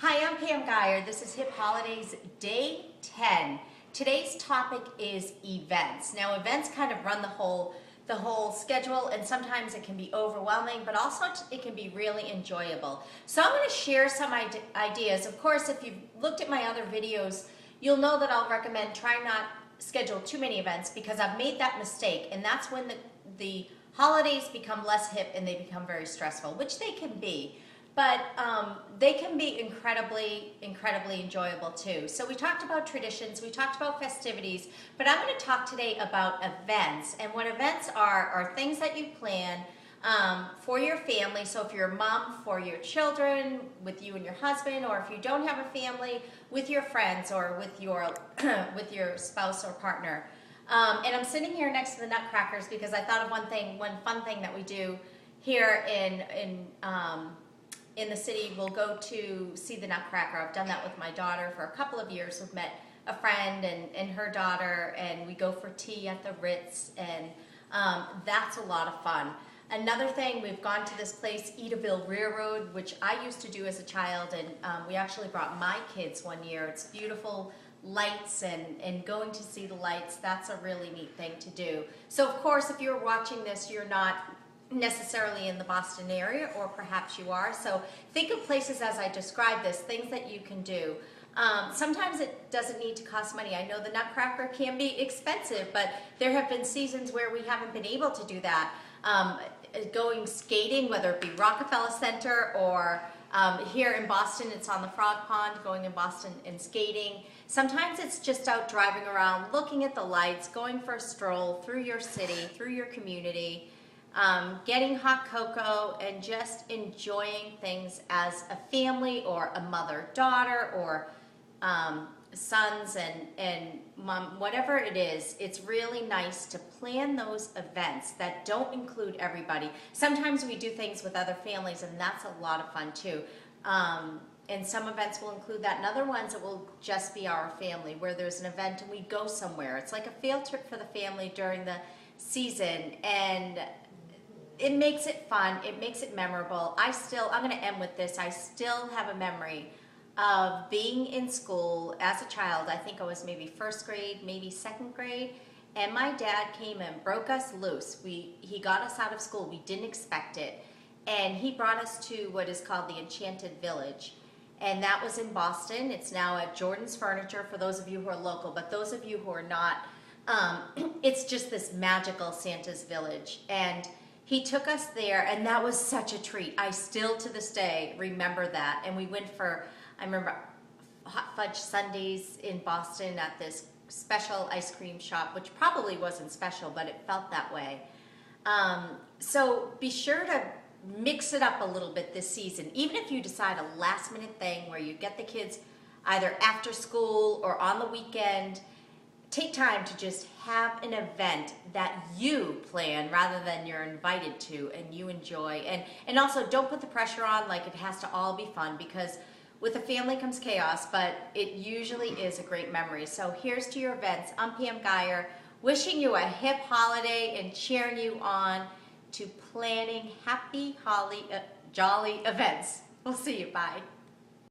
Hi, I'm Pam Geyer. This is HIPP Holidays Day 10. Today's topic is events. Now, events kind of run the whole schedule, and sometimes it can be overwhelming, but also it can be really enjoyable. So I'm going to share some ideas. Of course, if you've looked at my other videos, you'll know that I'll recommend trying not schedule too many events because I've made that mistake, and that's when the holidays become less hip and they become very stressful, which they can be. But they can be incredibly enjoyable too. So we talked about traditions, we talked about festivities, but I'm going to talk today about events. And what events are things that you plan for your family. So if you're a mom, for your children, with you and your husband, or if you don't have a family, with your friends or with your with your spouse or partner. And I'm sitting here next to the Nutcrackers because I thought of one fun thing that we do here in the city. We'll go to see the Nutcracker. I've done that with my daughter for a couple of years. We've met a friend and her daughter, and we go for tea at the Ritz, and that's a lot of fun. Another thing, we've gone to this place, Edaville Railroad, which I used to do as a child, and we actually brought my kids one year. It's beautiful lights and going to see the lights. That's a really neat thing to do. So of course, if you're watching this, you're not necessarily in the Boston area, or perhaps you are. So think of places as I describe this, things that you can do. Sometimes it doesn't need to cost money. I know the Nutcracker can be expensive, but there have been seasons where we haven't been able to do that. Going skating, whether it be Rockefeller Center or here in Boston, it's on the Frog Pond, going in Boston and skating. Sometimes it's just out driving around, looking at the lights, going for a stroll through your city, through your community, getting hot cocoa and just enjoying things as a family, or a mother-daughter, or sons and mom, whatever it is. It's really nice to plan those events that don't include everybody. Sometimes we do things with other families, and that's a lot of fun too. And some events will include that, and other ones it will just be our family, where there's an event and we go somewhere. It's like a field trip for the family during the season, and it makes it fun, it makes it memorable. I'm going to end with this. I still have a memory of being in school as a child. I think I was maybe first grade, maybe second grade, and my dad came and broke us loose. He got us out of school. We didn't expect it, and he brought us to what is called the Enchanted Village, and that was in Boston. It's now at Jordan's Furniture for those of you who are local, but those of you who are not, it's just this magical Santa's Village. And he took us there, and that was such a treat. I still to this day remember that. And we went for, I remember, hot fudge sundaes in Boston at this special ice cream shop, which probably wasn't special, but it felt that way. So be sure to mix it up a little bit this season. Even if you decide a last minute thing where you get the kids either after school or on the weekend, take time to just have an event that you plan rather than you're invited to and you enjoy. And also, don't put the pressure on like it has to all be fun, because with a family comes chaos, but it usually is a great memory. So here's to your events. I'm Pam Geyer, wishing you a HIPP holiday and cheering you on to planning happy, jolly events. We'll see you. Bye.